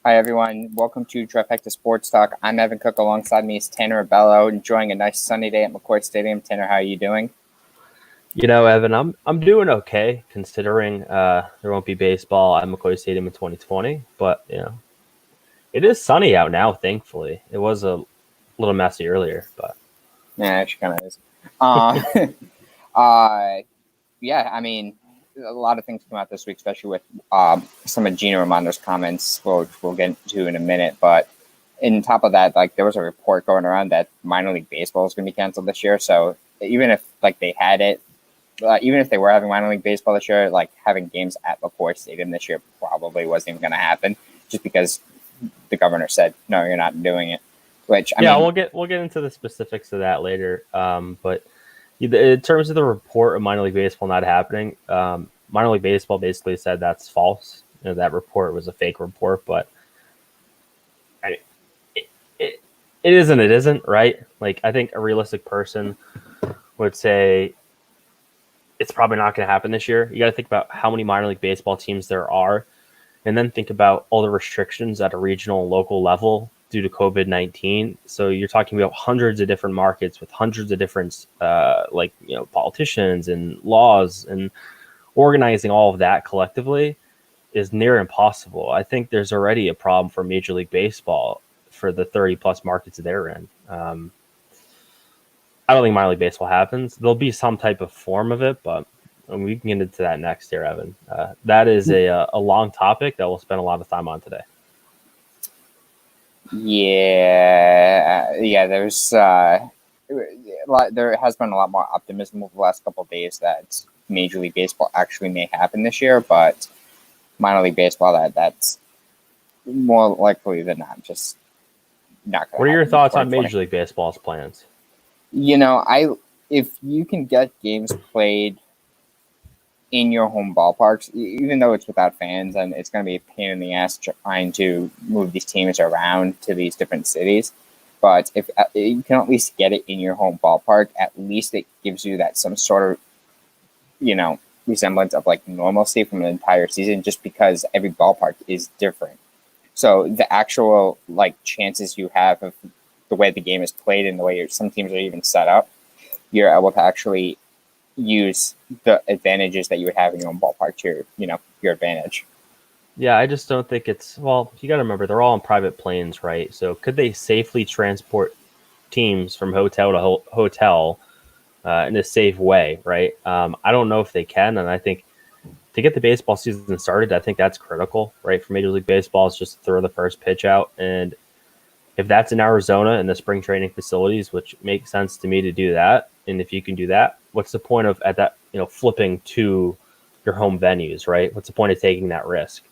Hi, everyone. Welcome to Trifecta Sports Talk. I'm Evan Cook. Alongside me is Tanner Abello, enjoying a nice sunny day at McCoy Stadium. Tanner, how are you doing? Evan, I'm doing okay considering there won't be baseball at McCoy Stadium in 2020, but it is sunny out now. Thankfully, it was a little messy earlier, but Yeah, actually kind of is. Uh, uh, yeah, I mean, a lot of things come out this week, especially with some of Gino Ramondo's comments, which we'll get into in a minute. But on top of that, like there was a report going around that minor league baseball is going to be canceled this year. So even if like they had it, even if they were having minor league baseball this year, like having games at McCoy Stadium this year probably wasn't even going to happen, just because the governor said no, you're not doing it. Which I yeah, mean, we'll get into the specifics of that later. But in terms of the report of minor league baseball not happening, minor league baseball basically said that's false. That report was a fake report, but I, it, it, it isn't. It isn't right. Like I think a realistic person would say it's probably not going to happen this year. You got to think about how many minor league baseball teams there are, and then think about all the restrictions at a regional and local level due to COVID-19. So you're talking about hundreds of different markets with hundreds of different, politicians and laws, and organizing all of that collectively is near impossible. I think there's already a problem for Major League Baseball for the 30 plus markets they're in. I don't think minor league baseball happens. There'll be some type of form of it, but we can get into that next year, Evan. That is a long topic that we'll spend a lot of time on today. yeah. There has been a lot more optimism over the last couple of days that Major League Baseball actually may happen this year, but minor league baseball that's more likely than not just not going What to are your happen in thoughts on 2020. Major League Baseball's plans? I if you can get games played in your home ballparks, even though it's without fans and it's going to be a pain in the ass trying to move these teams around to these different cities. But if you can at least get it in your home ballpark, at least it gives you that some sort of, resemblance of like normalcy from an entire season, just because every ballpark is different. So the actual like chances you have of the way the game is played and the way some teams are even set up, you're able to actually use the advantages that you would have in your own ballpark to your advantage. Yeah, I just don't think it's well. You got to remember they're all on private planes, right? So could they safely transport teams from hotel to hotel in a safe way, right? I don't know if they can, and I think to get the baseball season started, I think that's critical, right? For Major League Baseball, is just throw the first pitch out, and if that's in Arizona in the spring training facilities, which makes sense to me to do that, and if you can do that, what's the point of at that flipping to your home venues, right? What's the point of taking that risk?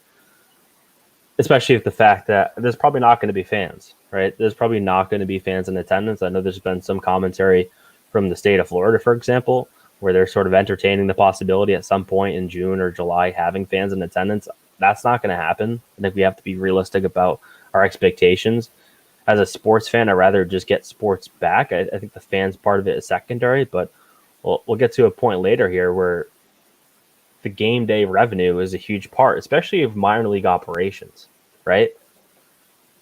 Especially if the fact that there's probably not going to be fans, right? There's probably not going to be fans in attendance. I know there's been some commentary from the state of Florida, for example, where they're sort of entertaining the possibility at some point in June or July having fans in attendance. That's not going to happen. I think we have to be realistic about our expectations. As a sports fan, I'd rather just get sports back. I think the fans part of it is secondary, but we'll get to a point later here where the game day revenue is a huge part, especially of minor league operations, right?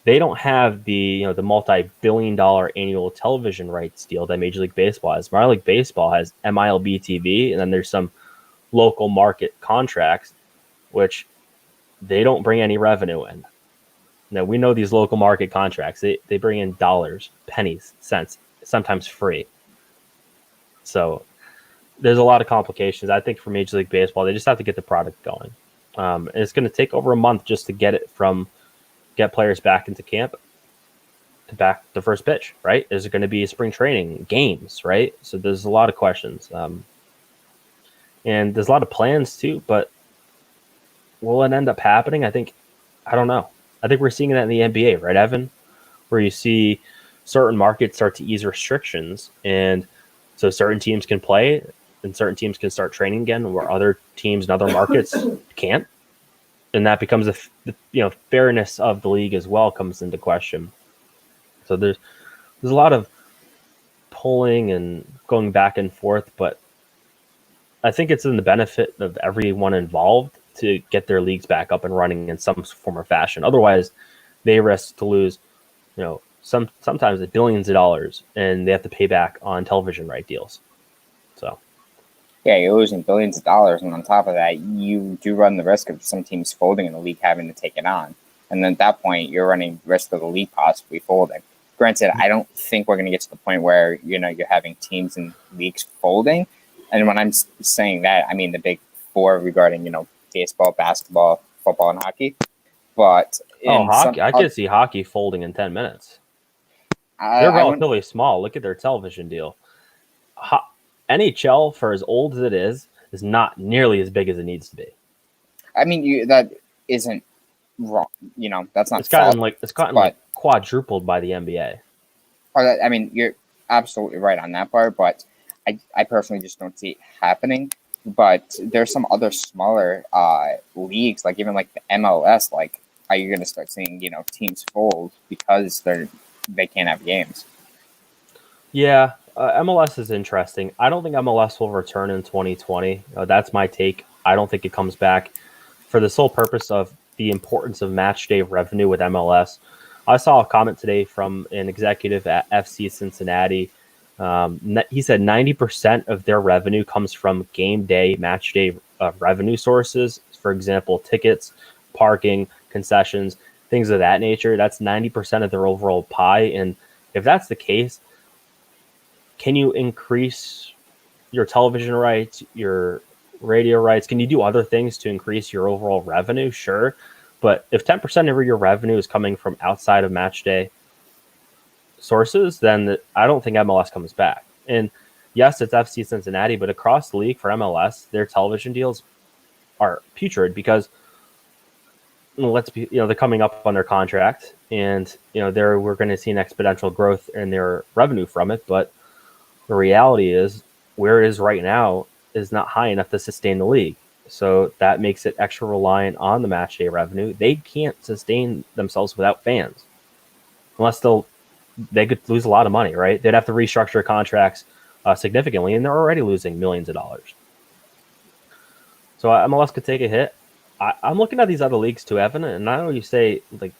They don't have the multi-billion-dollar annual television rights deal that Major League Baseball has. Minor League Baseball has MILB TV, and then there's some local market contracts, which they don't bring any revenue in. Now, we know these local market contracts, they bring in dollars, pennies, cents, sometimes free. So there's a lot of complications. I think for Major League Baseball, they just have to get the product going. And it's going to take over a month just to get players back into camp to back the first pitch, right? Is it going to be spring training games, right? So there's a lot of questions. And there's a lot of plans too, but will it end up happening? I don't know. I think we're seeing that in the NBA, right, Evan? Where you see certain markets start to ease restrictions, and so certain teams can play and certain teams can start training again, where other teams in other markets can't, and that becomes fairness of the league as well comes into question. So there's a lot of pulling and going back and forth, but I think it's in the benefit of everyone involved to get their leagues back up and running in some form or fashion. Otherwise, they risk to lose, sometimes billions of dollars, and they have to pay back on television right deals. So, yeah, you're losing billions of dollars, and on top of that, you do run the risk of some teams folding and the league having to take it on. And then at that point, you're running risk of the league possibly folding. Granted, I don't think we're going to get to the point where you're having teams and leagues folding. And when I'm saying that, I mean the big four regarding baseball, basketball, football, and hockey. But hockey, I could see hockey folding in 10 minutes. They're relatively small. Look at their television deal. NHL, for as old as it is not nearly as big as it needs to be. I mean, that isn't wrong. That's not. It's gotten quadrupled by the NBA. I mean, you're absolutely right on that part, but I personally just don't see it happening. But there's some other smaller leagues, like even like the MLS. Like, are you going to start seeing teams fold because they can't have games? Yeah, MLS is interesting. I don't think MLS will return in 2020. That's my take. I don't think it comes back for the sole purpose of the importance of match day revenue with MLS. I saw a comment today from an executive at FC Cincinnati. He said 90% of their revenue comes from game day, match day revenue sources. For example, tickets, parking, concessions, things of that nature. That's 90% of their overall pie. And if that's the case, can you increase your television rights, your radio rights? Can you do other things to increase your overall revenue? Sure. But if 10% of your revenue is coming from outside of match day sources, then I don't think MLS comes back. And yes, it's FC Cincinnati, but across the league for MLS, their television deals are putrid because they're coming up on their contract, and we're going to see an exponential growth in their revenue from it. But the reality is, where it is right now is not high enough to sustain the league. So that makes it extra reliant on the match day revenue. They can't sustain themselves without fans, unless they could lose a lot of money, right? They'd have to restructure contracts significantly, and they're already losing millions of dollars. So MLS could take a hit. I'm looking at these other leagues too, Evan, and I know you say like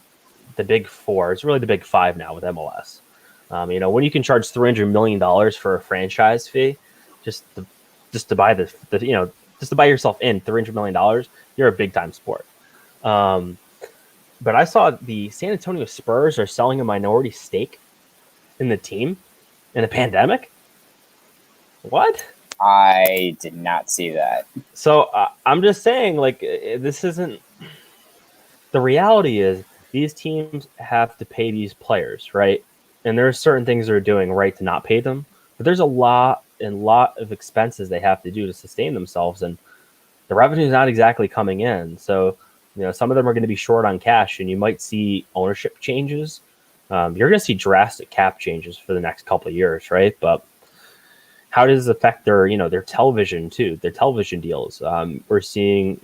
the big four. It's really the big five now with MLS. When you can charge $300 million for a franchise fee, just to buy just to buy yourself in $300 million, you're a big time sport. But I saw the San Antonio Spurs are selling a minority stake in the team in a pandemic. What? I did not see that. So I'm just saying, like, this isn't. The reality is these teams have to pay these players, right? And there are certain things they're doing right to not pay them, but there's a lot of expenses they have to do to sustain themselves, and the revenue is not exactly coming in. So, some of them are going to be short on cash, and you might see ownership changes. You're going to see drastic cap changes for the next couple of years, right? But how does it affect their television too, their television deals? We're seeing,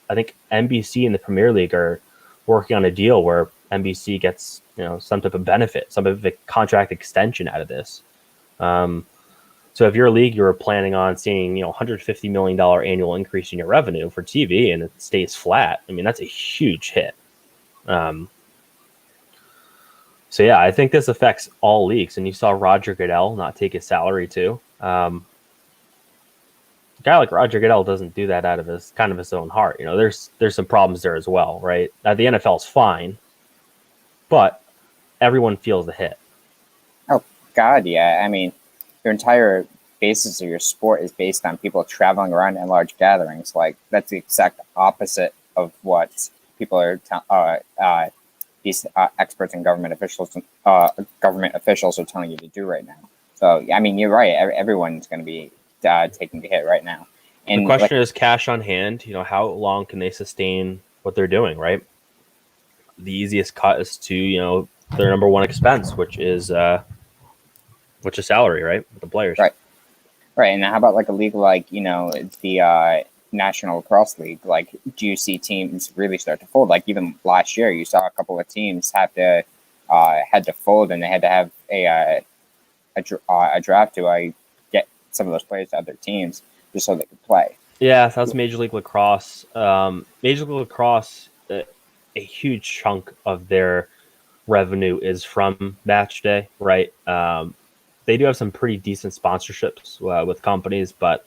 I think NBC and the Premier League are working on a deal where NBC gets, some type of benefit, some of a contract extension out of this. So if you're a league, you're planning on seeing, $150 million annual increase in your revenue for TV and it stays flat, I mean, that's a huge hit. So yeah, I think this affects all leagues. And you saw Roger Goodell not take his salary too. A guy like Roger Goodell doesn't do that out of his own heart. There's some problems there as well, right? The NFL is fine, but everyone feels the hit. Oh God, yeah. I mean, your entire basis of your sport is based on people traveling around in large gatherings. Like, that's the exact opposite of what people are these experts and government officials are telling you to do right now. So, I mean, you're right. Everyone's going to be taking the hit right now. And the question is cash on hand. How long can they sustain what they're doing, right? The easiest cut is to, their number one expense, which is salary, right? With the players. Right. And how about like a league like, the National Lacrosse League? Like, do you see teams really start to fold? Like, even last year, you saw a couple of teams had to fold, and they had to have a draft to get some of those players to other teams just so they could play. Yeah, that's Major League Lacrosse. Major League Lacrosse, a huge chunk of their revenue is from match day, right? They do have some pretty decent sponsorships with companies, but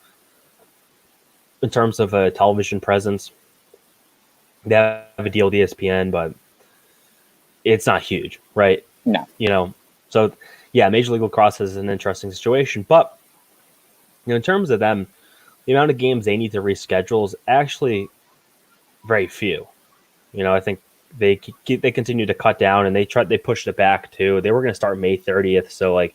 in terms of a television presence, they have a deal with ESPN, but it's not huge, right? No. So yeah, Major League Lacrosse is an interesting situation, but in terms of them, the amount of games they need to reschedule is actually very few. I think they continue to cut down, and they pushed it back too. They were going to start May 30th, so like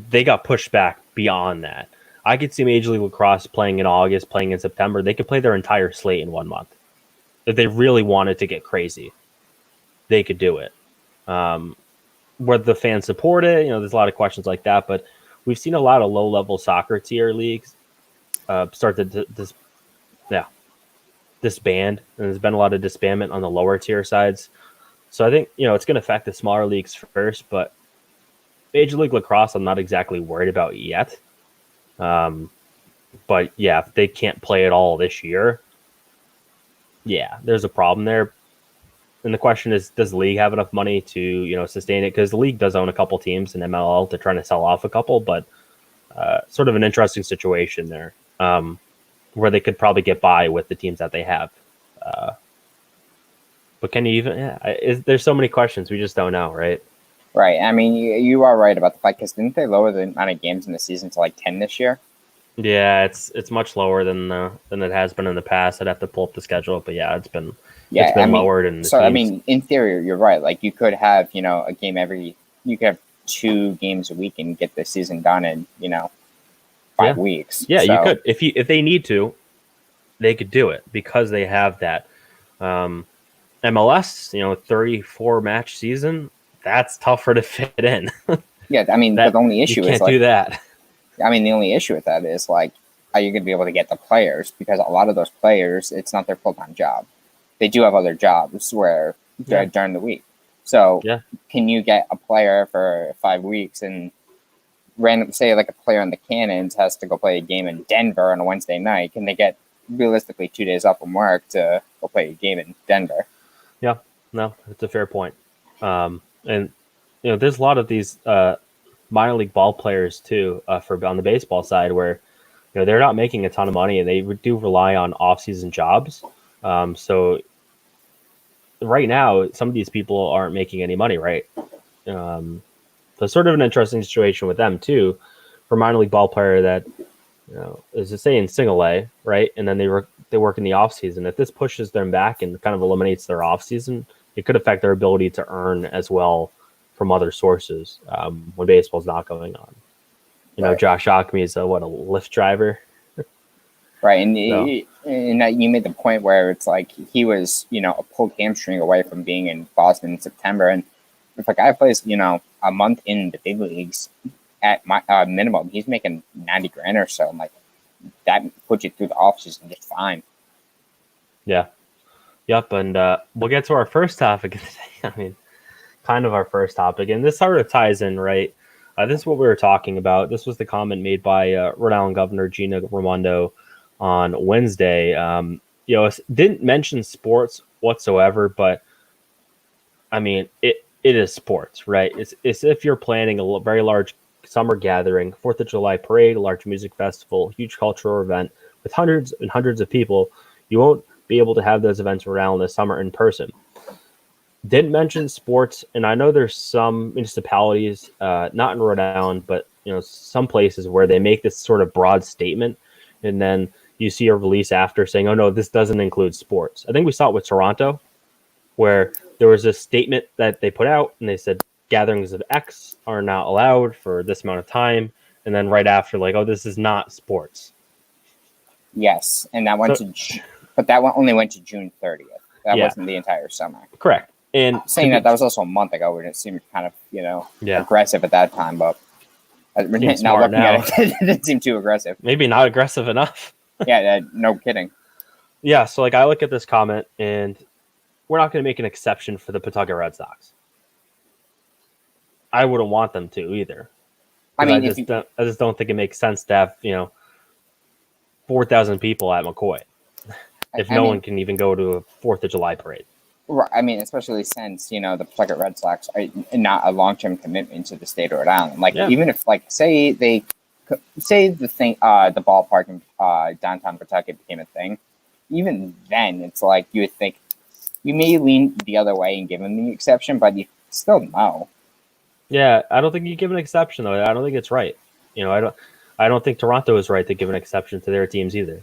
they got pushed back beyond that. I could see Major League Lacrosse playing in August, playing in September. They could play their entire slate in 1 month. If they really wanted to get crazy, they could do it. Whether the fans support it, there's a lot of questions like that, but we've seen a lot of low-level soccer tier leagues start to disband, and there's been a lot of disbandment on the lower tier sides. So I think, it's going to affect the smaller leagues first, but Major League Lacrosse, I'm not exactly worried about yet. But yeah, if they can't play at all this year, yeah, there's a problem there. And the question is, does the league have enough money to, sustain it? Because the league does own a couple teams in MLL. They're trying to sell off a couple, but sort of an interesting situation there, where they could probably get by with the teams that they have. But can you even? Yeah, there's so many questions we just don't know, right? Right. I mean, you are right about the fact, because didn't they lower the amount of games in the season to like 10 this year? Yeah, it's much lower than it has been in the past. I'd have to pull up the schedule, but yeah, it's been lowered. And so, I mean, in theory, you're right. Like, you could have, a game you could have 2 games a week and get the season done in, 5 weeks. Yeah, so, you could. If they need to, they could do it because they have that. MLS, 34 match season, that's tougher to fit in. Yeah, I mean, the only issue you can't is like, do that. I mean, the only issue with that is like, are you going to be able to get the players? Because a lot of those players, it's not their full-time job. They do have other jobs where they're during the week. So can you get a player for 5 weeks and say like a player in the Cannons has to go play a game in Denver on a Wednesday night? Can they get realistically 2 days off from work to go play a game in Denver? Yeah, no, it's a fair point. And there's a lot of these minor league ball players too, on the baseball side, where they're not making a ton of money and they do rely on off-season jobs. So right now, some of these people aren't making any money, right? So it's sort of an interesting situation with them too, for a minor league ball player that is to say in single A, right? And then they work in the off season. If this pushes them back and kind of eliminates their off season, it could affect their ability to earn as well from other sources when baseball's not going on. Right. Josh Ockme is a Lyft driver. Right, and you made the point where it's like he was, a pulled hamstring away from being in Boston in September, and if a guy plays, a month in the big leagues at my minimum, he's making $90,000 or so. I'm like, that puts you through the offseason just fine. Yeah, yep, and we'll get to our first topic of the day. I mean, kind of our first topic, and this sort of ties in, right? This is what we were talking about. This was the comment made by Rhode Island Governor Gina Raimondo on Wednesday. Didn't mention sports whatsoever, but I mean, it is sports, right? It's if you're planning a very large summer gathering, 4th of July parade, a large music festival, huge cultural event with hundreds and hundreds of people, you won't be able to have those events around this summer in person. Didn't mention sports, and I know there's some municipalities, not in Rhode Island, but some places where they make this sort of broad statement, and then you see a release after saying, "Oh no, this doesn't include sports." I think we saw it with Toronto, where there was a statement that they put out, and they said gatherings of X are not allowed for this amount of time, and then right after, like, "Oh, this is not sports." Yes, and that went but that one only went to June 30th. That wasn't the entire summer. Correct. And saying that was also a month ago, and it seemed kind of aggressive at that time, but now looking at it, it didn't seem too aggressive. Maybe not aggressive enough. Yeah, no kidding. Yeah, so like I look at this comment, and we're not going to make an exception for the Pawtucket Red Sox. I wouldn't want them to either. I mean, I just don't think it makes sense to have 4,000 people at McCoy if no one can even go to a 4th of July parade. I mean, especially since, the Pawtucket Red Sox are not a long-term commitment to the state of Rhode Island. Like, Yeah. even if, like, say the ballpark in downtown Pawtucket became a thing, even then, it's like you would think you may lean the other way and give them the exception, but you still know. Yeah, I don't think you give an exception though. I don't think it's right. I don't think Toronto is right to give an exception to their teams either.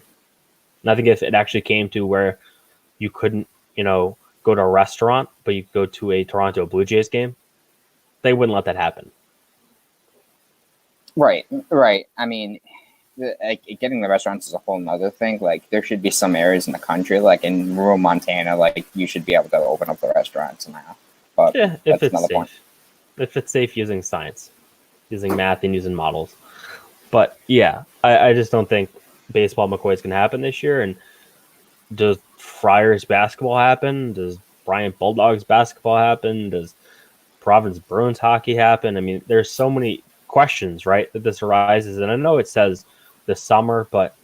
And I think if it actually came to where you couldn't, go to a restaurant, but you could go to a Toronto Blue Jays game, they wouldn't let that happen. Right. I mean, getting the restaurants is a whole nother thing. Like, there should be some areas in the country, like in rural Montana, like you should be able to open up the restaurants now. But Yeah, if that's it's another safe. point. If it's safe using science, using math, and using models. But yeah, I just don't think baseball McCoy is going to happen this year. And does Friars basketball happen? Does Bryant Bulldogs basketball happen? Does Providence Bruins hockey happen? I mean, there's so many questions, right, that this arises. And I know it says the summer, but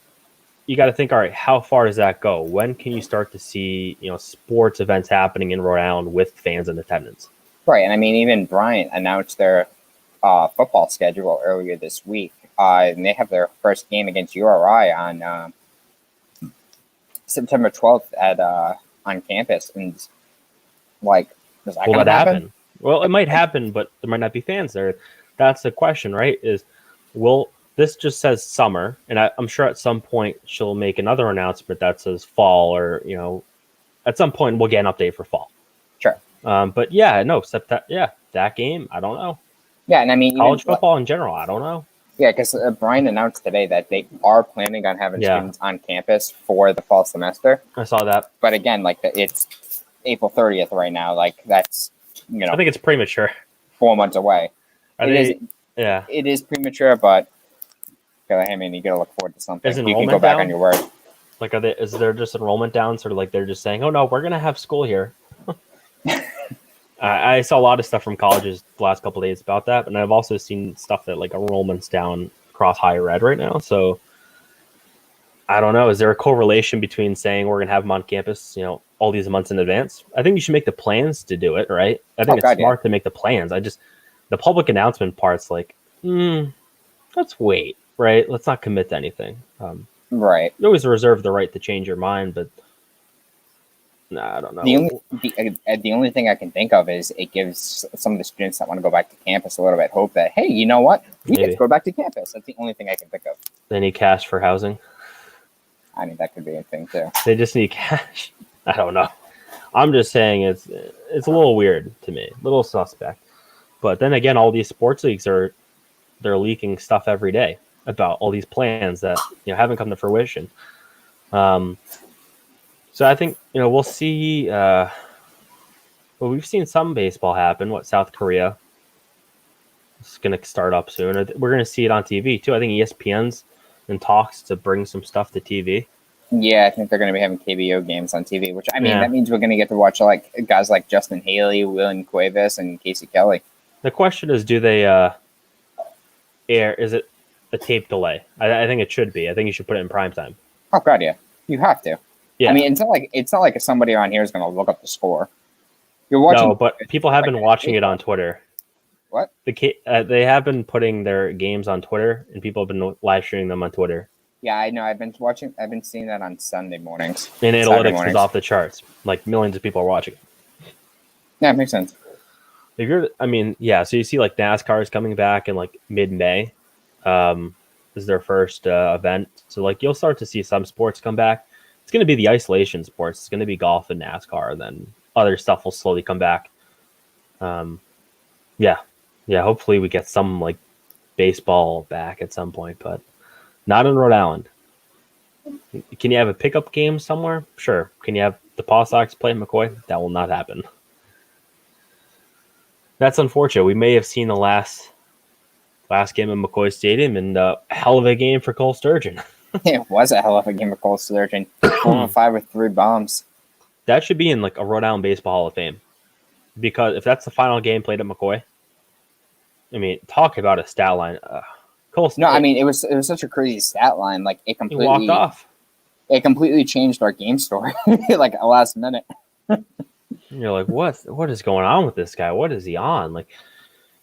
you got to think, all right, how far does that go? When can you start to see, sports events happening in Rhode Island with fans in attendance? Right. And I mean, even Bryant announced their football schedule earlier this week. And they have their first game against URI on September 12th on campus. And, like, is that going to happen? Well, it might happen, but there might not be fans there. That's the question, right? This just says summer, and I'm sure at some point she'll make another announcement that says fall, or at some point we'll get an update for fall. Sure. But yeah, no, that game, I don't know. Yeah, and I mean, college football in general, I don't know. Yeah, because Brian announced today that they are planning on having students on campus for the fall semester. I saw that. But again, like, it's April 30th right now. Like, that's, I think it's premature. 4 months away. It is premature, but I mean, you got to look forward to something. You can go back on your word. Like, is there just enrollment down? Sort of like they're just saying, oh no, we're going to have school here. I saw a lot of stuff from colleges the last couple of days about that, and I've also seen stuff that like enrollment's down across higher ed right now. So I don't know. Is there a correlation between saying we're going to have them on campus, all these months in advance? I think you should make the plans to do it, right? I think it's smart to make the plans. The public announcement part's like, let's wait, right? Let's not commit to anything. Right. You always reserve the right to change your mind, but I don't know. The only thing I can think of is it gives some of the students that want to go back to campus a little bit hope that, hey, you know what? We get to go back to campus. That's the only thing I can think of. They need cash for housing. I mean, that could be a thing too. They just need cash. I don't know. I'm just saying it's a little weird to me, a little suspect. But then again, all these sports leagues they're leaking stuff every day about all these plans that haven't come to fruition. So I think we'll see. Well, we've seen some baseball happen. South Korea is going to start up soon. We're going to see it on TV too. I think ESPN's in talks to bring some stuff to TV. Yeah, I think they're going to be having KBO games on TV, which that means we're going to get to watch like guys like Justin Haley, William Cuevas, and Casey Kelly. The question is, do they air? Is it a tape delay? I think it should be. I think you should put it in prime time. Oh God, yeah, you have to. Yeah. I mean, it's not like somebody on here is going to look up the score. You're watching. No, but people have been watching it on Twitter. What? They have been putting their games on Twitter, and people have been live streaming them on Twitter. Yeah, I know. I've been seeing that on Sunday mornings. And analytics is off the charts. Like millions of people are watching. Yeah, it makes sense. So you see like NASCAR is coming back in like mid-May. This is their first event. So like you'll start to see some sports come back. It's going to be the isolation sports. It's going to be golf and NASCAR. And then other stuff will slowly come back. Yeah. Hopefully we get some like baseball back at some point, but not in Rhode Island. Can you have a pickup game somewhere? Sure. Can you have the PawSox play McCoy? That will not happen. That's unfortunate. We may have seen the last game in McCoy Stadium, and a hell of a game for Cole Sturgeon. It was a hell of a game for Cole Sturgeon. 4-5 with 3 bombs. That should be in like a Rhode Island Baseball Hall of Fame, because if that's the final game played at McCoy, I mean, talk about a stat line. Cole. No, I mean it was such a crazy stat line. Like it completely walked off. It completely changed our game story like a last minute. And you're like, what is going on with this guy? What is he on? Like,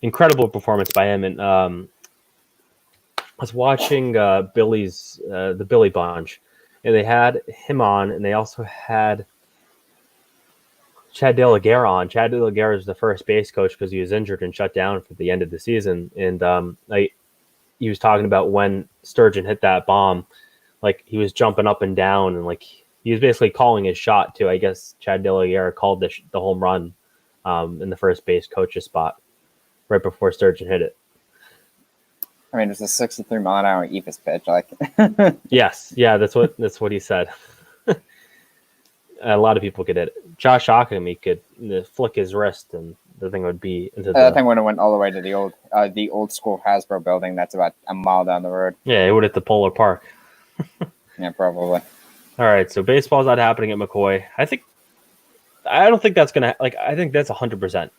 incredible performance by him. And I was watching the Billy Bunch, and they had him on, and they also had Chad De La Guerra on. Chad De La Guerra is the first base coach because he was injured and shut down for the end of the season. And he was talking about when Sturgeon hit that bomb, like he was jumping up and down, and like he was basically calling his shot too. I guess Chad De La Guerra called the home run in the first base coach's spot right before Sturgeon hit it. I mean, it's a 63-mile-an-hour eephus pitch. Like, Yes, yeah, that's what he said. A lot of people could hit it. Josh Ockamy could flick his wrist, and the thing would be into that thing would have went all the way to the old school Hasbro building. That's about a mile down the road. Yeah, it would hit the Polar Park. Yeah, probably. All right, so baseball's not happening at McCoy. I don't think that's gonna I think that's 100%.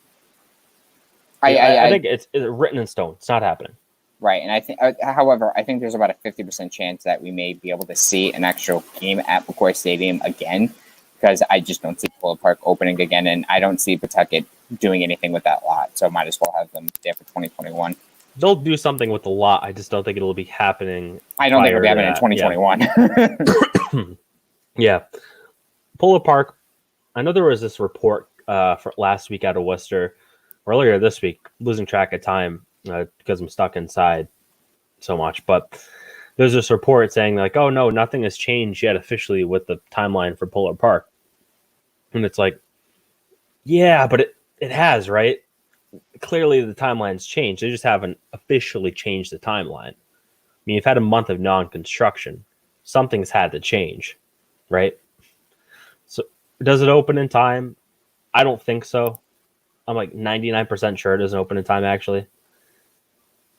I think it's written in stone. It's not happening. Right, and I think, however, I think there's about a 50% chance that we may be able to see an actual game at McCoy Stadium again, because I just don't see Fuller Park opening again, and I don't see Pawtucket doing anything with that lot, so might as well have them there for 2021. They'll do something with the lot. I just don't think it'll be happening. I don't think it'll be happening in 2021. Yeah. Fuller Park, I know there was this report for last week out of Worcester, earlier this week, losing track of time because I'm stuck inside so much, but there's this report saying like, oh no, nothing has changed yet officially with the timeline for Fuller Park. And it's like, yeah, but it has, right? Clearly the timeline's changed. They just haven't officially changed the timeline. I mean, you've had a month of non-construction. Something's had to change, right? So does it open in time? I don't think so. I'm like 99% sure it doesn't open in time, actually.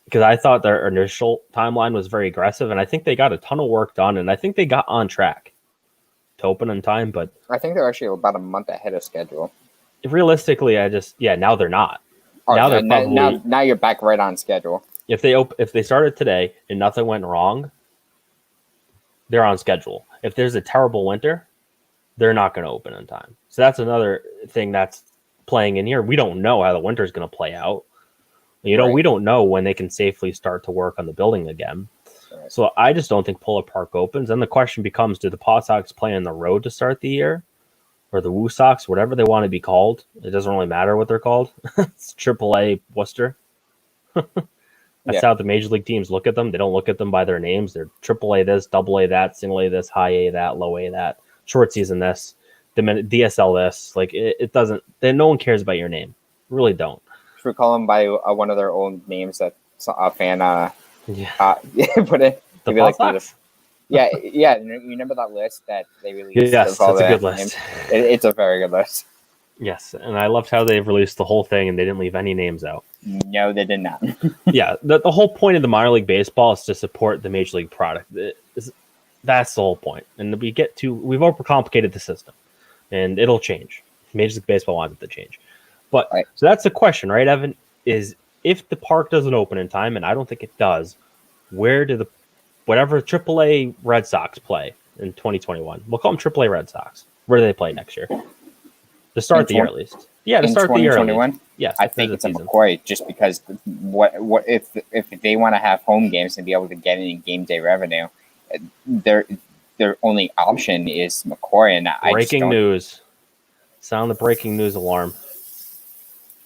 Because I thought their initial timeline was very aggressive, and I think they got a ton of work done, and I think they got on track to open in time, but I think they're actually about a month ahead of schedule. Realistically, now they're not. Oh, now you're back right on schedule. If they started today and nothing went wrong, they're on schedule. If there's a terrible winter, they're not going to open in time. So that's another thing that's playing in here. We don't know how the winter's going to play out. Right. We don't know when they can safely start to work on the building again. Right. So I just don't think Fuller Park opens. And the question becomes, do the PawSox play on the road to start the year? Or the WooSox, whatever they want to be called. It doesn't really matter what they're called. It's AAA Worcester. That's how the major league teams look at them. They don't look at them by their names. They're AAA this, AA that, single A this, high A that, low A that, short season this, DSL this. Like it doesn't. No one cares about your name. Really don't. Should we call them by one of their old names that a fan put it? The PawSox? Yeah. You remember that list that they released? Yes, that's a good list. It's a very good list. Yes, and I loved how they've released the whole thing and they didn't leave any names out. No, they did not. Yeah, the whole point of the minor league baseball is to support the major league product. That's the whole point. And we've overcomplicated the system, and it'll change. Major league baseball wants it to change. But right. So that's the question, right, Evan? Is if the park doesn't open in time, and I don't think it does, where do whatever AAA Red Sox play in 2021? We'll call them AAA Red Sox. Where do they play next year? To start the year, at least. Yeah, to start the year. 2021? Yes, I think it's a McCoy, just because what if they want to have home games and be able to get any game day revenue, their only option is McCoy. And breaking news. Sound the breaking news alarm.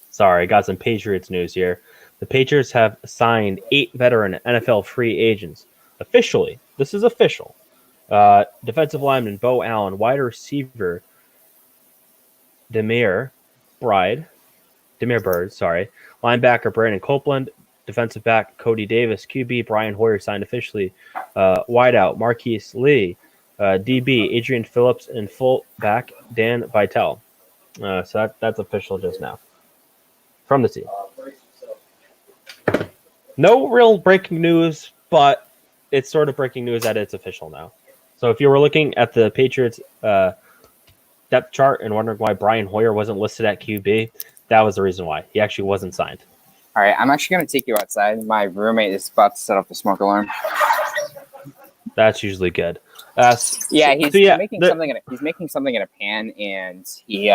Sorry, I got some Patriots news here. The Patriots have signed 8 veteran NFL free agents. Officially, this is official. Defensive lineman Bo Allen, wide receiver Demir Bird, linebacker Brandon Copeland, defensive back Cody Davis, QB Brian Hoyer signed officially, wideout Marquise Lee, DB Adrian Phillips, and fullback Dan Vitale. So that's official just now from the team. No real breaking news, but it's sort of breaking news that it's official now. So if you were looking at the Patriots depth chart and wondering why Brian Hoyer wasn't listed at QB, that was the reason why. He actually wasn't signed. All right, I'm actually going to take you outside. My roommate is about to set up the smoke alarm. That's usually good. He's making something in a pan, and he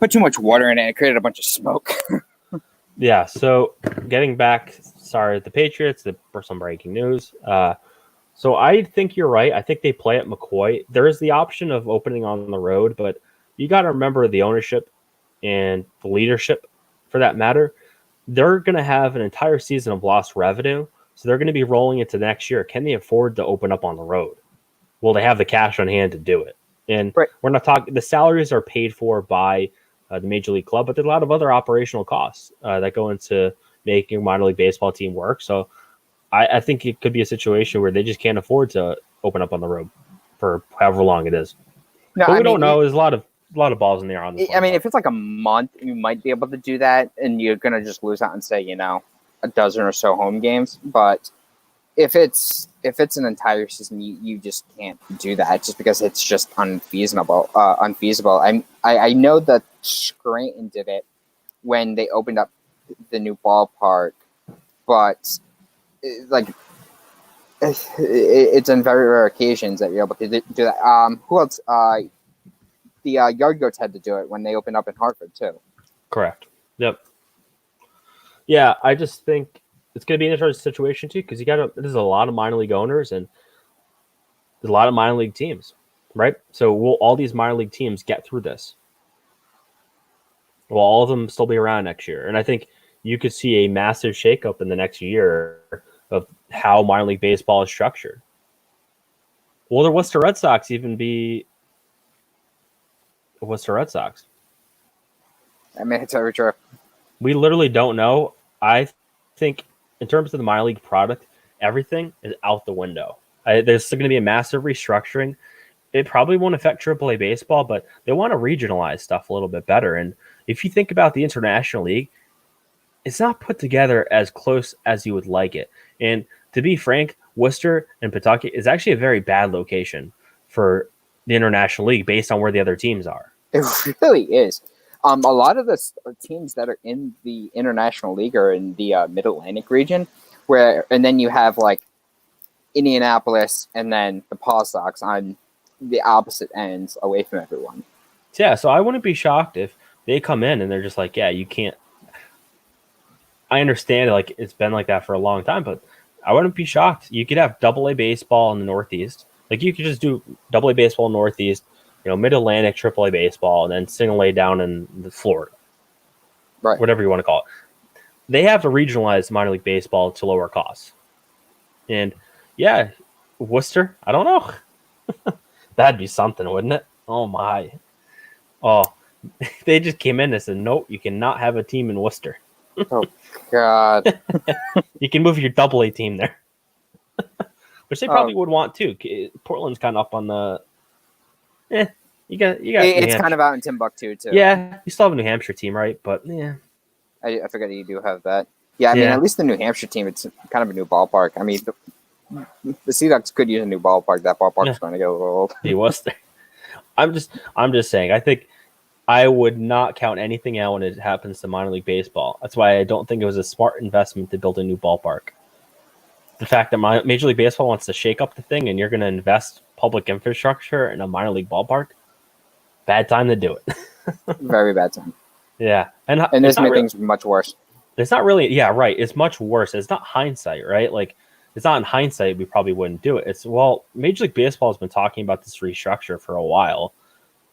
put too much water in it. It created a bunch of smoke. Yeah, so getting back, sorry, the Patriots, for some breaking news. So I think you're right. I think they play at McCoy. There is the option of opening on the road, but you got to remember the ownership and the leadership, for that matter. They're going to have an entire season of lost revenue, so they're going to be rolling into next year. Can they afford to open up on the road? Will they have the cash on hand to do it? And Right. we're not talking. The salaries are paid for by the Major League Club, but there's a lot of other operational costs that go into making a minor league baseball team work. So I think it could be a situation where they just can't afford to open up on the road for however long it is. No, But I we don't mean, know. There's a lot of balls in the air on this one. I mean, if it's like a month, you might be able to do that, and you're gonna just lose out and say, a dozen or so home games. But if it's an entire season, you just can't do that just because it's just unfeasible. I know that Scranton did it when they opened up the new ballpark, but it's on very rare occasions that you're able to do that. Who else? The Yard Goats had to do it when they opened up in Hartford too. Correct. Yep. Yeah, I just think it's going to be an interesting situation too because there's a lot of minor league owners and there's a lot of minor league teams, right? So will all these minor league teams get through this? Will all of them still be around next year? And I think you could see a massive shakeup in the next year of how minor league baseball is structured. Will the Worcester Red Sox even be the Worcester Red Sox? I mean, it's very true. We literally don't know. I think in terms of the minor league product, everything is out the window. There's going to be a massive restructuring. It probably won't affect AAA baseball, but they want to regionalize stuff a little bit better. And if you think about the International League, it's not put together as close as you would like it. And to be frank, Worcester and Pawtucket is actually a very bad location for the International League based on where the other teams are. It really is. A lot of the teams that are in the International League are in the Mid-Atlantic region, and then you have like Indianapolis and then the PawSox on the opposite ends away from everyone. Yeah, so I wouldn't be shocked if they come in and they're just like, yeah, you can't. I understand like it's been like that for a long time, but I wouldn't be shocked. You could have AA baseball in the Northeast. Like you could just do AA baseball in the Northeast, Mid-Atlantic AAA baseball, and then single A down in Florida. Right. Whatever you want to call it. They have to regionalize minor league baseball to lower costs. And yeah, Worcester, I don't know. That'd be something, wouldn't it? Oh my. Oh, they just came in and said, nope, you cannot have a team in Worcester. Oh God. You can move your AA team there. Which they probably would want too. Portland's kind of up on the you got it's kind of out in Timbuktu too. Yeah, you still have a New Hampshire team, right? But yeah. I forget you do have that. Yeah, I mean at least the New Hampshire team, it's kind of a new ballpark. I mean the Sea Ducks could use a new ballpark. That ballpark's going to get a little old. He was there. I'm just saying, I think I would not count anything out when it happens to minor league baseball. That's why I don't think it was a smart investment to build a new ballpark. The fact that Major League Baseball wants to shake up the thing and you're going to invest public infrastructure in a minor league ballpark, bad time to do it. Very bad time. Yeah. And this made things much worse. It's not really, yeah, right. It's much worse. It's not hindsight, right? Like, it's not in hindsight we probably wouldn't do it. It's, Major League Baseball has been talking about this restructure for a while,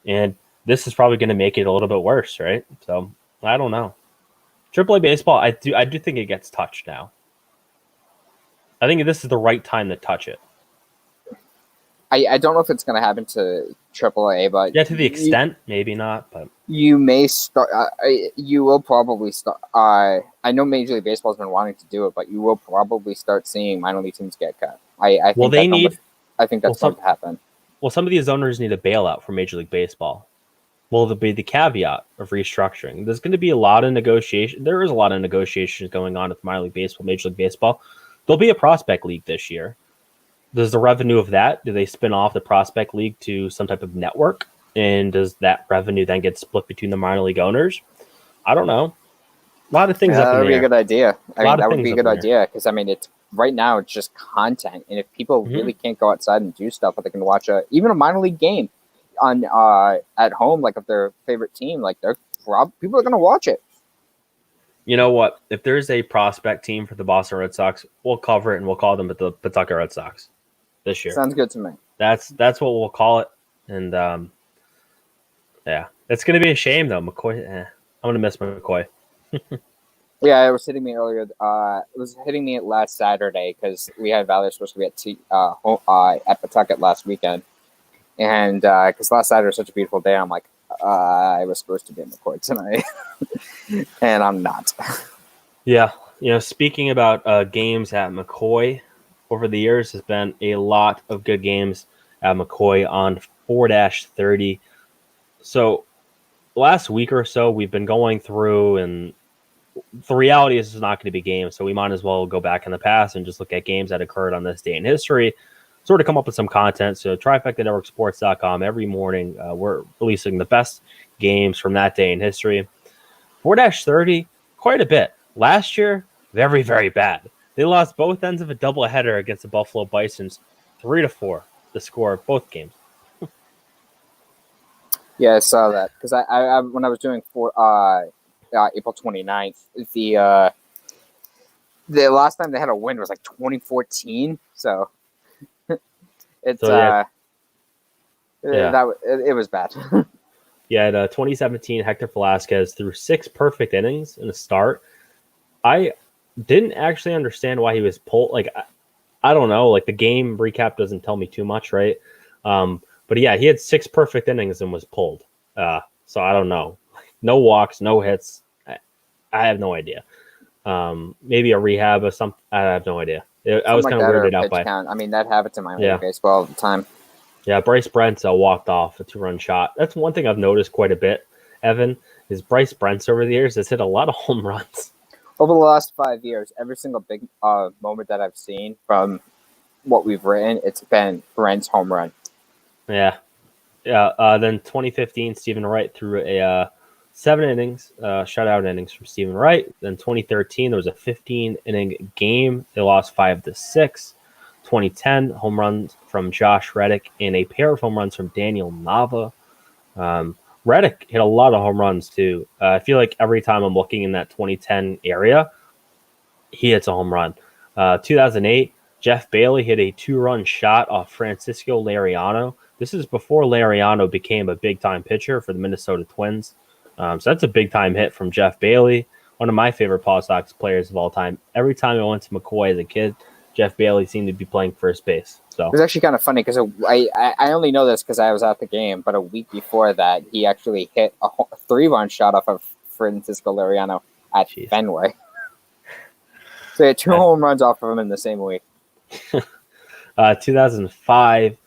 and this is probably going to make it a little bit worse, right? So, I don't know. AAA baseball, I do think it gets touched now. I think this is the right time to touch it. I don't know if it's going to happen to AAA, but yeah, to the extent, maybe not. But you may start. You will probably start. I know Major League Baseball has been wanting to do it, but you will probably start seeing minor league teams get cut. I think that's going to happen. Well, some of these owners need a bailout from Major League Baseball. Will there be the caveat of restructuring? There's going to be a lot of negotiation. There is a lot of negotiations going on with minor league baseball, Major League Baseball. There'll be a prospect league this year. Does the revenue of that, do they spin off the prospect league to some type of network? And does that revenue then get split between the minor league owners? I don't know. A lot of things up in the air. That would be a good idea. That would be a good idea because, it's right now it's just content. And if people really can't go outside and do stuff, but they can watch even a minor league game on at home, like of their favorite team, like they're people are going to watch it. You know what? If there's a prospect team for the Boston Red Sox, we'll cover it and we'll call them the Pawtucket Red Sox this year. Sounds good to me. That's what we'll call it. And yeah, it's going to be a shame though. McCoy, I'm going to miss McCoy. Yeah, it was hitting me earlier. It was hitting me last Saturday because we had Valley supposed to be at Pawtucket last weekend, and because last Saturday was such a beautiful day, I'm like, I was supposed to be in McCoy tonight, and I'm not. Yeah, speaking about games at McCoy, over the years has been a lot of good games at McCoy on 4-30. So last week or so, we've been going through, and the reality is it's not going to be games, so we might as well go back in the past and just look at games that occurred on this day in history, sort of come up with some content. So TrifectaNetworkSports.com, every morning we're releasing the best games from that day in history. 4-30, quite a bit. Last year, very, very bad. They lost both ends of a doubleheader against the Buffalo Bisons, 3-4, the score of both games. Yeah, I saw that because I when I was doing April 29th, the last time they had a win was like 2014. So it's it was bad. Yeah, 2017, Hector Velasquez threw 6 perfect innings in the start. I didn't actually understand why he was pulled. Like, I don't know. Like, the game recap doesn't tell me too much, right? But yeah, he had 6 perfect innings and was pulled. So I don't know. No walks, no hits. I have no idea. Maybe a rehab or something. I have no idea. I was kind of weirded out by. Count. I mean, that happens in my league baseball all the time. Yeah, Bryce Brent walked off a 2-run shot. That's one thing I've noticed quite a bit, Evan, is Bryce Brent over the years has hit a lot of home runs. Over the last 5 years, every single big moment that I've seen from what we've written, it's been Brent's home run. Yeah. Then 2015, Stephen Wright threw a 7 innings, shutout innings from Stephen Wright. Then 2013, there was a 15-inning game. They lost 5-6. 2010, home runs from Josh Reddick and a pair of home runs from Daniel Nava. Reddick hit a lot of home runs too. I feel like every time I'm looking in that 2010 area, he hits a home run. 2008, Jeff Bailey hit a 2-run shot off Francisco Liriano. This is before Liriano became a big-time pitcher for the Minnesota Twins. So that's a big-time hit from Jeff Bailey, one of my favorite PawSox players of all time. Every time I went to McCoy as a kid, Jeff Bailey seemed to be playing first base. So it was actually kind of funny because I only know this because I was at the game, but a week before that, he actually hit a 3-run shot off of Francisco Liriano at Fenway. So he had 2 home runs off of him in the same week. 2005.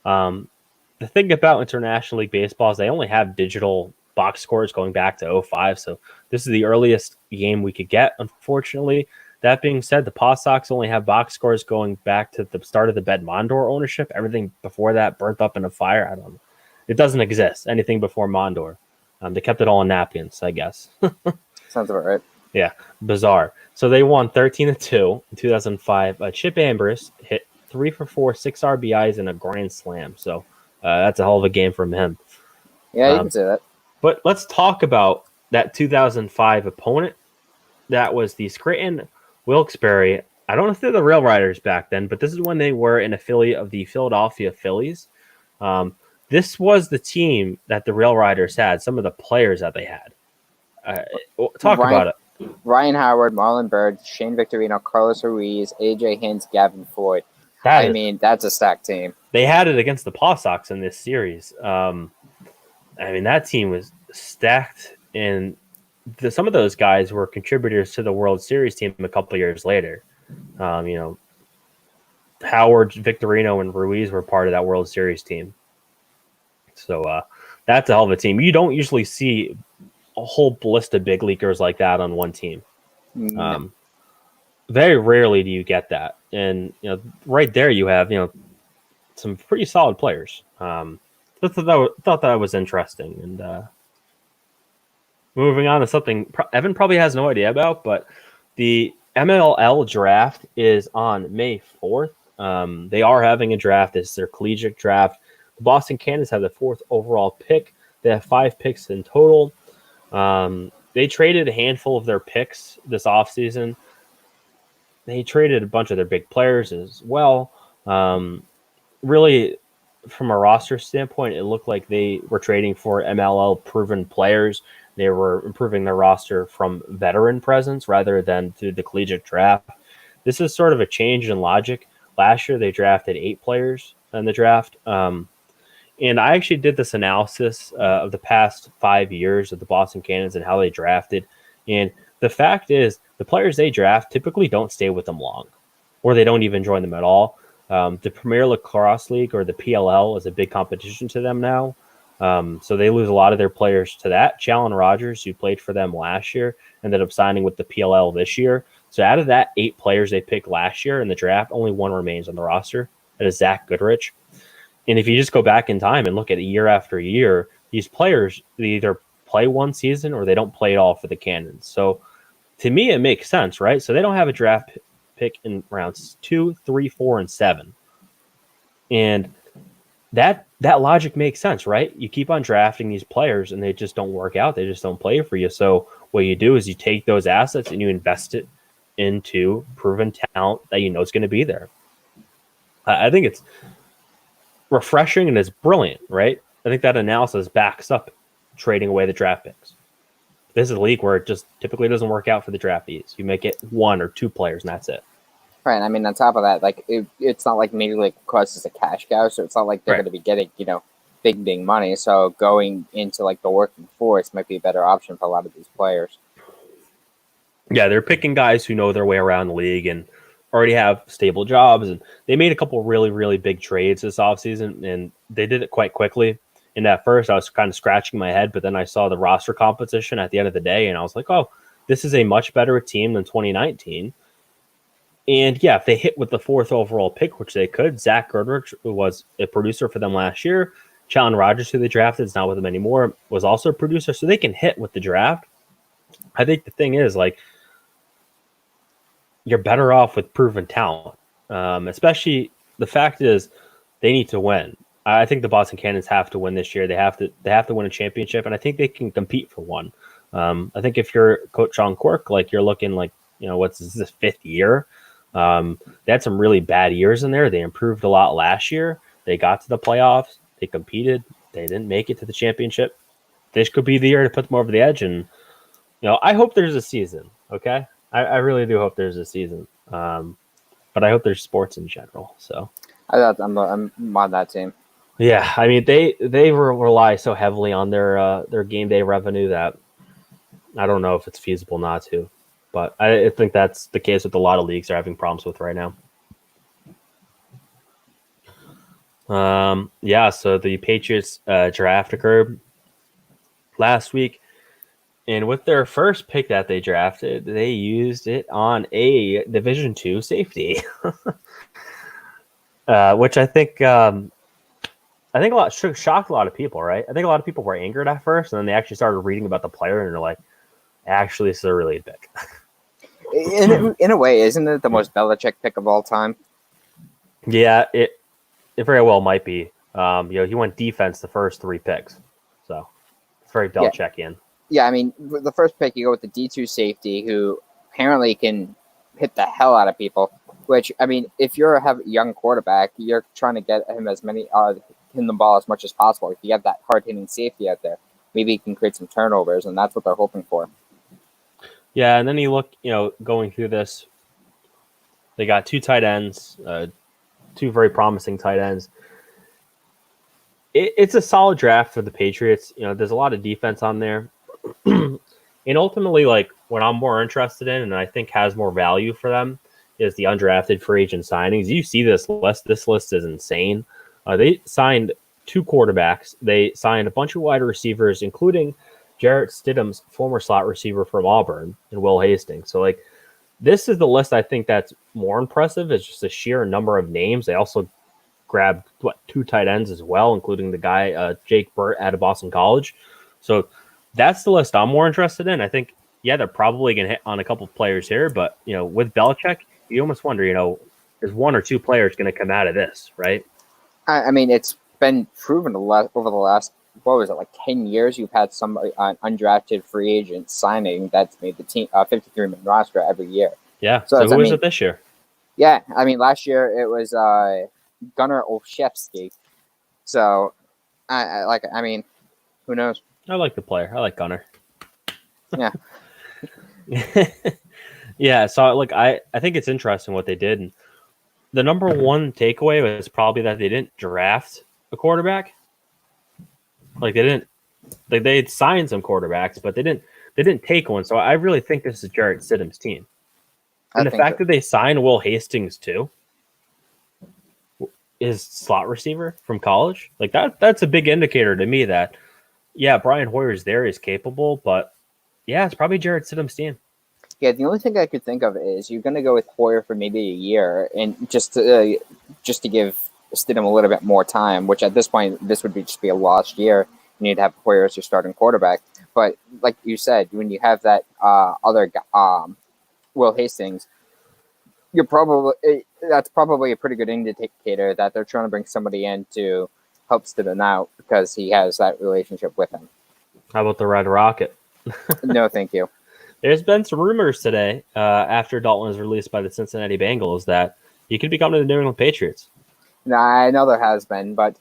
The thing about International League Baseball is they only have digital box scores going back to 2005, so this is the earliest game we could get, unfortunately. That being said, the PawSox only have box scores going back to the start of the Bet Mondor ownership. Everything before that burnt up in a fire. I don't know. It doesn't exist, anything before Mondor. They kept it all in napkins, I guess. Sounds about right. Yeah, bizarre. So they won 13-2 in 2005. Chip Ambrose hit 3 for 4, 6 RBIs, and a grand slam. So that's a hell of a game from him. Yeah, you can say that. But let's talk about that 2005 opponent. That was the Scranton Wilkes-Barre. I don't know if they're the Rail Riders back then, but this is when they were an affiliate of the Philadelphia Phillies. This was the team that the Rail Riders had, some of the players that they had. About it. Ryan Howard, Marlon Byrd, Shane Victorino, Carlos Ruiz, AJ Hinch, Gavin Floyd. That's a stacked team. They had it against the PawSox in this series. That team was stacked, and some of those guys were contributors to the World Series team a couple of years later. Howard, Victorino, and Ruiz were part of that World Series team. So that's a hell of a team. You don't usually see a whole list of big leaguers like that on one team. Very rarely do you get that. And right there you have some pretty solid players. Thought that was interesting. And moving on to something Evan probably has no idea about, but the MLL draft is on May 4th. They are having a draft. It's their collegiate draft. The Boston Cannons have the 4th overall pick. They have 5 picks in total. They traded a handful of their picks this offseason. They traded a bunch of their big players as well. Really, from a roster standpoint, it looked like they were trading for MLL proven players. They were improving their roster from veteran presence rather than through the collegiate draft. This is sort of a change in logic. Last year, they drafted 8 players in the draft. And I actually did this analysis of the past 5 years of the Boston Cannons and how they drafted. And the fact is, the players they draft typically don't stay with them long, or they don't even join them at all. The Premier Lacrosse League, or the PLL, is a big competition to them now. So they lose a lot of their players to that. Challen Rogers, who played for them last year, ended up signing with the PLL this year. So out of that 8 players they picked last year in the draft, only 1 remains on the roster. That is Zach Goodrich. And if you just go back in time and look at year after year, these players, they either play one season or they don't play at all for the Cannons. So to me, it makes sense, right? So they don't have a draft pick in rounds 2, 3, 4, and 7. And that logic makes sense, right? You keep on drafting these players and they just don't work out. They just don't play for you. So what you do is you take those assets and you invest it into proven talent that you know is going to be there. I think it's refreshing and it's brilliant, right? I think that analysis backs up trading away the draft picks. This is a league where it just typically doesn't work out for the draftees. You make it 1 or 2 players and that's it. Right. I mean, on top of that, like it's not like Major League Lacrosse is a cash cow, so it's not like they're going to be getting big money. So going into like the working force might be a better option for a lot of these players. Yeah, they're picking guys who know their way around the league and already have stable jobs. And they made a couple really, really big trades this offseason, and they did it quite quickly. And at first, I was kind of scratching my head, but then I saw the roster composition at the end of the day, and I was like, oh, this is a much better team than 2019. And yeah, if they hit with the 4th overall pick, which they could, Zach Goodrich, who was a producer for them last year, Challen Rogers, who they drafted, is not with them anymore, was also a producer, so they can hit with the draft. I think the thing is, like, you're better off with proven talent. Especially the fact is they need to win. I think the Boston Cannons have to win this year. They have to win a championship, and I think they can compete for one. I think if you're Coach Sean Quirk, like you're looking like, what's this 5th year? They had some really bad years in there. They improved a lot last year. They got to the playoffs. They competed. They didn't make it to the championship. This could be the year to put them over the edge. And, I hope there's a season. Okay. I really do hope there's a season. But I hope there's sports in general. So I'm on that team. Yeah. I mean, they rely so heavily on their game day revenue that I don't know if it's feasible not to. But I think that's the case with a lot of leagues they're having problems with right now. So the Patriots draft occurred last week. And with their first pick that they drafted, they used it on a Division II safety, which I think shocked a lot of people, right? I think a lot of people were angered at first, and then they actually started reading about the player, and they're like, actually, this is a really pick. In a way, isn't it the most Belichick pick of all time? Yeah, it very well might be. He went defense the first 3 picks, so it's very Belichickian. Yeah, I mean, the first pick, you go with the D2 safety, who apparently can hit the hell out of people. Which, I mean, if you're a young quarterback, you're trying to get him him the ball as much as possible. If you have that hard-hitting safety out there, maybe he can create some turnovers, and that's what they're hoping for. Yeah, and then you look, going through this, they got 2 tight ends, 2 very promising tight ends. It's a solid draft for the Patriots. There's a lot of defense on there. And ultimately, like, what I'm more interested in and I think has more value for them is the undrafted free agent signings. You see this list. This list is insane. They signed 2 quarterbacks. They signed a bunch of wide receivers, including Jarrett Stidham's former slot receiver from Auburn and Will Hastings. So, like, this is the list I think that's more impressive. It's just the sheer number of names. They also grabbed, 2 tight ends as well, including the guy, Jake Burt out of Boston College. So that's the list I'm more interested in. I think, they're probably going to hit on a couple of players here, but, with Belichick, you almost wonder, is 1 or 2 players going to come out of this, right? I mean, it's been proven over the last what was it, like 10 years, you've had somebody, an undrafted free agent signing that's made the team 53-man roster every year. Yeah. So, So who is it this year? Yeah, I mean, last year it was Gunnar Olszewski. So, I mean, who knows? I like the player. I like Gunnar. Yeah. Yeah. So, like, I think it's interesting what they did. And the number one takeaway was probably that they didn't draft a quarterback. Like, they had signed some quarterbacks, but they didn't take one. So I really think this is Jarrett Stidham's team. And the fact that they signed Will Hastings too, is slot receiver from college, like that's a big indicator to me that Brian Hoyer's there, is capable, but it's probably Jarrett Stidham's team. Yeah, the only thing I could think of is you're going to go with Hoyer for maybe a year, and just to give Stidham a little bit more time, which at this point this would just be a lost year. You need to have Hoyer as your starting quarterback. But like you said, when you have that other Will Hastings, that's probably a pretty good indicator that they're trying to bring somebody in to help Stidham out because he has that relationship with him. How about the Red Rocket? No, thank you. There's been some rumors today after Dalton was released by the Cincinnati Bengals that he could be coming to the New England Patriots. No, I know there has been, but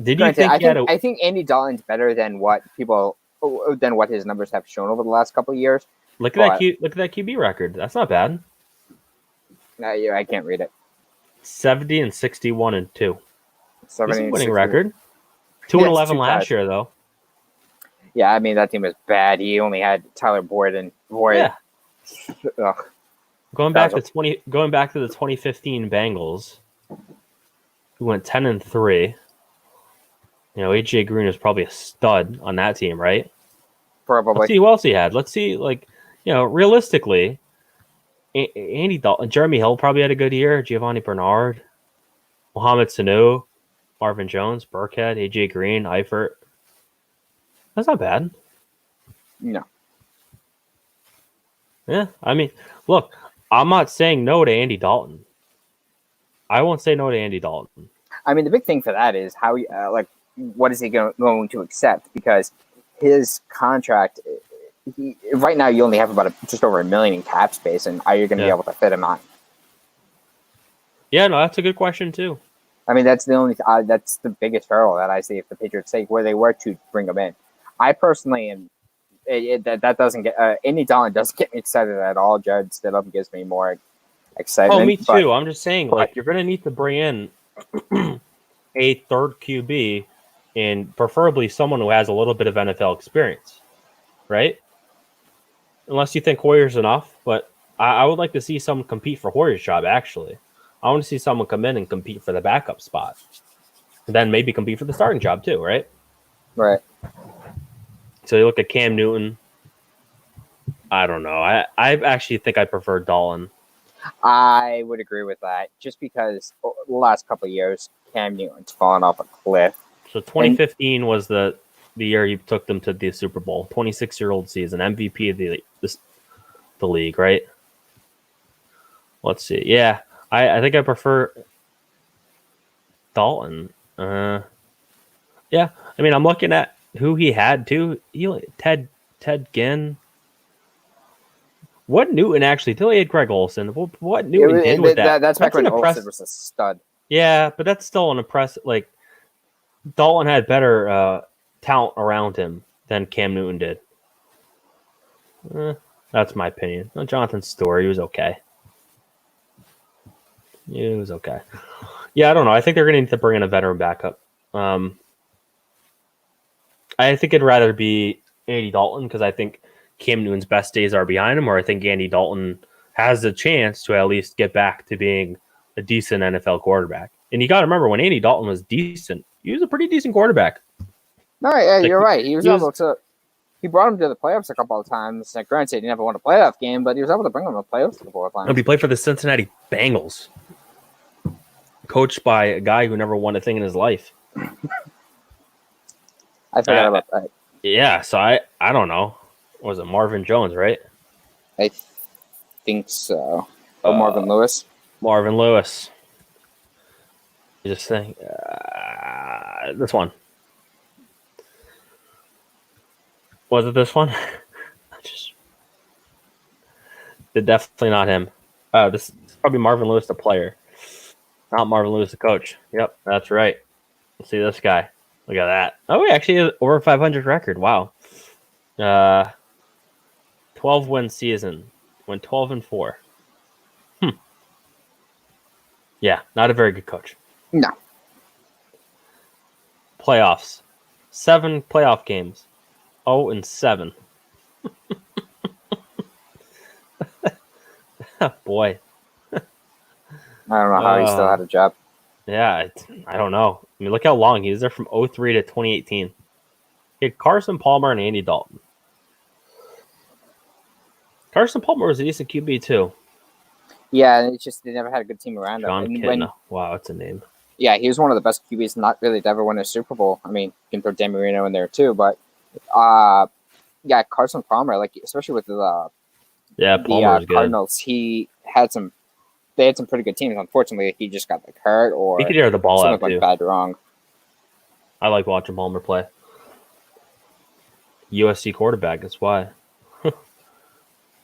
did you think? I think Andy Dalton's better than what his numbers have shown over the last couple of years. Look at that QB record. That's not bad. No, I can't read it. 70 and 61 and 2. 70 winning 60. Record. 2-11 last year though. Yeah, I mean that team was bad. He only had Tyler Boyd and Boyd. Yeah. Going back to the 2015 Bengals, who went 10-3. You know, AJ Green was probably a stud on that team, right? Probably. Let's see who else he had. Let's see, realistically, Andy Dalton, Jeremy Hill probably had a good year. Giovanni Bernard, Mohamed Sanu, Marvin Jones, Burkhead, AJ Green, Eifert. That's not bad. No. Yeah, I mean, look, I'm not saying no to Andy Dalton. I won't say no to Andy Dalton. I mean, the big thing for that is how, what is he going to accept? Because his contract, right now, you only have about just over $1 million in cap space, and are you going to be able to fit him on? Yeah, no, that's a good question too. I mean, that's the biggest hurdle that I see if the Patriots take where they were to bring him in. I personally am. That doesn't get Andy Dalton doesn't get me excited at all. Jared Stidham gives me more excitement. Oh, me too. I'm just saying, you're going to need to bring in a third QB, and preferably someone who has a little bit of NFL experience, right? Unless you think Hoyer's enough, but I would like to see someone compete for Hoyer's job. Actually, I want to see someone come in and compete for the backup spot, and then maybe compete for the starting job too, right? Right. So you look at Cam Newton. I don't know. I actually think I prefer Dalton. I would agree with that, just because the last couple of years, Cam Newton's fallen off a cliff. So 2015 was the year he took them to the Super Bowl. 26-year-old season, MVP of the league, right? Let's see. Yeah, I think I prefer Dalton. Yeah, I mean, I'm looking at who he had too. Ted Ginn. What Newton actually? Till he had Greg Olsen. What Newton did with that? That's back when Olsen was a stud. Yeah, but that's still an impressive. Like, Dalton had better talent around him than Cam Newton did. That's my opinion. Jonathan Stewart, he was okay. Yeah, it was okay. Yeah, I don't know. I think they're going to need to bring in a veteran backup. I think it'd rather be Andy Dalton because I think Cam Newton's best days are behind him, or I think Andy Dalton has a chance to at least get back to being a decent NFL quarterback. And you got to remember, when Andy Dalton was decent, he was a pretty decent quarterback. No, yeah, you're right. He brought him to the playoffs a couple of times. Like, granted, he never won a playoff game, but he was able to bring him to the playoffs a couple of times. And he played for the Cincinnati Bengals, coached by a guy who never won a thing in his life. I forgot about that. Yeah, so I don't know. Was it Marvin Jones, right? I think so. Oh, Marvin Lewis. Marvin Lewis. You just think this one. Was it this one? Just, definitely not him. This is probably Marvin Lewis, the player, not Marvin Lewis, the coach. Yep, that's right. Let's see this guy. Look at that. Oh, he actually has over 500 record. Wow. 12-win season. Went 12-4. Yeah, not a very good coach. No. Playoffs. 7 playoff games. 0-7. Boy. I don't know how he still had a job. Yeah, I don't know. I mean, look how long he was there, from 2003 to 2018. He had Carson Palmer and Andy Dalton. Carson Palmer was a decent QB too. Yeah, it's just they never had a good team around him. John Kitna. Wow, that's a name. Yeah, he was one of the best QBs not really to ever win a Super Bowl. I mean, you can throw Dan Marino in there too, but yeah, Carson Palmer, like especially with the Cardinals, he had some. They had some pretty good teams. Unfortunately, he just got like hurt or he could air the ball out something too. Bad wrong. I like watching Palmer play. USC quarterback. That's why.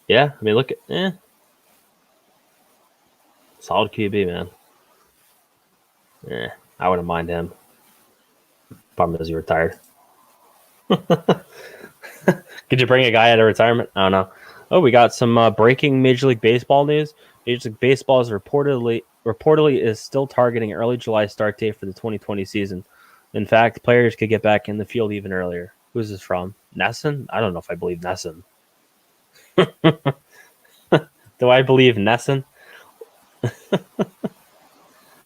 Yeah, I mean, look at solid QB, man. Yeah, I wouldn't mind him. Problem is he retired. Could you bring a guy out of retirement? I don't know. Oh, we got some breaking Major League Baseball news. Major League Baseball is reportedly is still targeting early July start date for the 2020 season. In fact, players could get back in the field even earlier. Who's this from? Nesson? I don't know if I believe Nesson. Do I believe Nesson?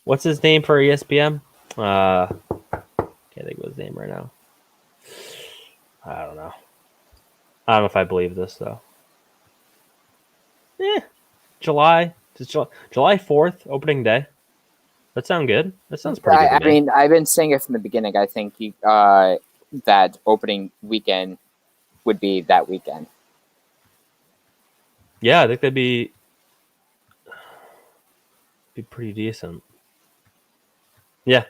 What's his name for ESPN? Can't think of his name right now. I don't know. I don't know if I believe this though. July 4th, opening day. That sound good? That sounds pretty good. I mean, I've been saying it from the beginning. I think that opening weekend would be that weekend. Yeah, I think that'd be pretty decent. Yeah.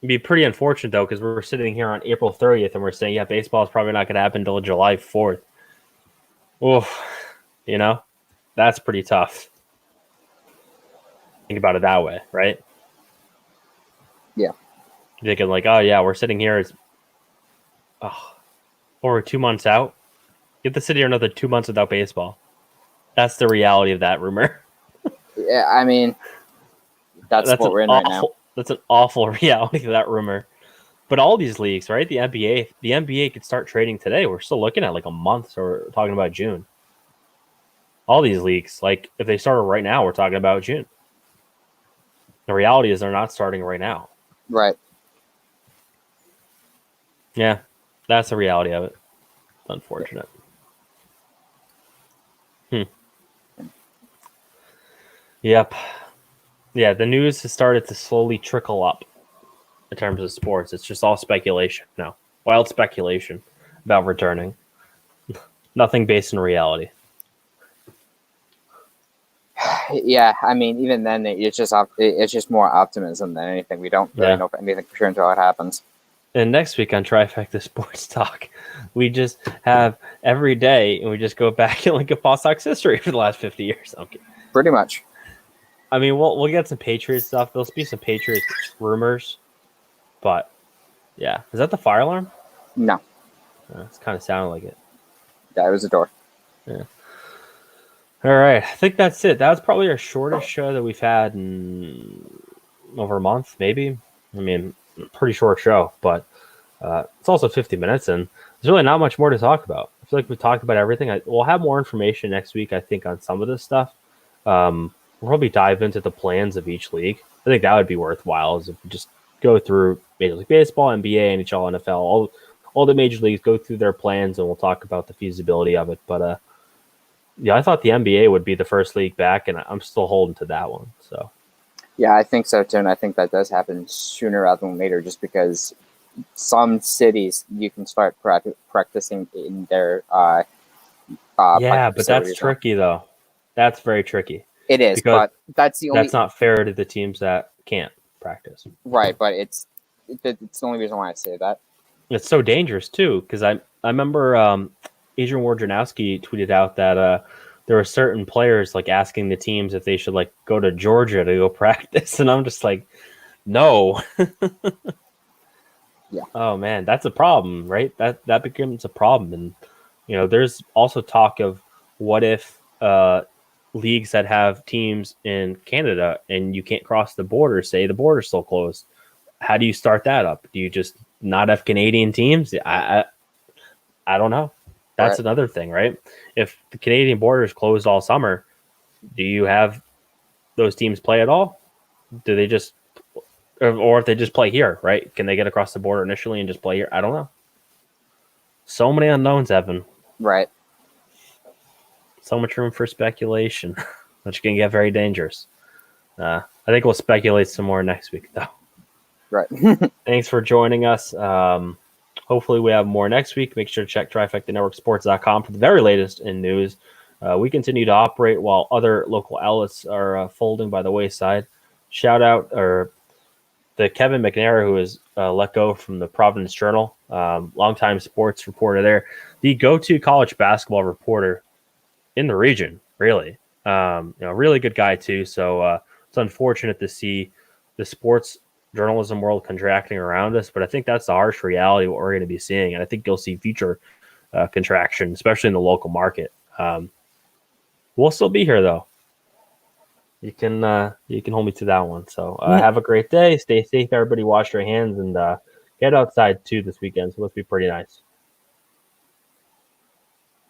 It'd be pretty unfortunate, though, because we're sitting here on April 30th and we're saying, yeah, baseball is probably not going to happen until July 4th. Oof. You know? That's pretty tough. Think about it that way, right? Yeah. You're thinking like, oh, yeah, we're sitting here. It's over 2 months out. Get to sit here another 2 months without baseball. That's the reality of that rumor. Yeah, I mean, that's what we're in right now. That's an awful reality of that rumor. But all these leagues, right? The NBA could start trading today. We're still looking at like a month, so we're talking about June. All these leagues, like if they started right now, we're talking about June. The reality is they're not starting right now. Right. Yeah, that's the reality of it. It's unfortunate. Yep. Yeah, the news has started to slowly trickle up in terms of sports. It's just all speculation now. Wild speculation about returning. Nothing based in reality. Yeah, I mean, even then, it's just more optimism than anything. We don't really know anything for sure until it happens. And next week on Trifecta Sports Talk, we just have every day, and we just go back and look at PawSox history for the last 50 years. Okay. Pretty much. I mean, we'll get some Patriots stuff. There'll be some Patriots rumors, but yeah, is that the fire alarm? No, it's kind of sounded like it. Yeah, it was a door. Yeah. All right, I think that's it. That was probably our shortest show that we've had in over a month, maybe. I mean, pretty short show, but it's also 50 minutes, and there's really not much more to talk about. I feel like we've talked about everything. We'll have more information next week, I think, on some of this stuff. We'll probably dive into the plans of each league. I think that would be worthwhile, is if we just go through Major League Baseball, NBA, NHL, NFL, all the major leagues, go through their plans, and we'll talk about the feasibility of it. But yeah, I thought the NBA would be the first league back, and I'm still holding to that one. So yeah, I think so too, and I think that does happen sooner rather than later, just because some cities you can start practicing in their yeah, but that's tricky though. That's very tricky. It is, but that's not fair to the teams that can't practice. Right, but it's the only reason why I say that. It's so dangerous too, because I remember Adrian Wojnarowski tweeted out that there were certain players like asking the teams if they should like go to Georgia to go practice, and I'm just like, no. Yeah. Oh man, that's a problem, right? That becomes a problem, and there's also talk of what if leagues that have teams in Canada and you can't cross the border, say the border's still closed. How do you start that up? Do you just not have Canadian teams? I don't know. That's Right. another thing, right? If the Canadian border is closed all summer, do you have those teams play at all? Do they just, or if they just play here, right? Can they get across the border initially and just play here? I don't know. So many unknowns, Evan. Right. So much room for speculation, which can get very dangerous. I think we'll speculate some more next week, though. Right. Thanks for joining us. Hopefully we have more next week. Make sure to check TrifectaNetworkSports.com for the very latest in news. We continue to operate while other local outlets are folding by the wayside. Shout out to Kevin McNair, who is let go from the Providence Journal, longtime sports reporter there, the go-to college basketball reporter in the region, really. Really good guy too. So it's unfortunate to see the sports journalism world contracting around us, but I think that's the harsh reality of what we're going to be seeing, and I think you'll see future contraction, especially in the local market. We'll still be here though. You can hold me to that one. So have a great day. Stay safe, everybody. Wash your hands and get outside too this weekend. So let's be pretty nice.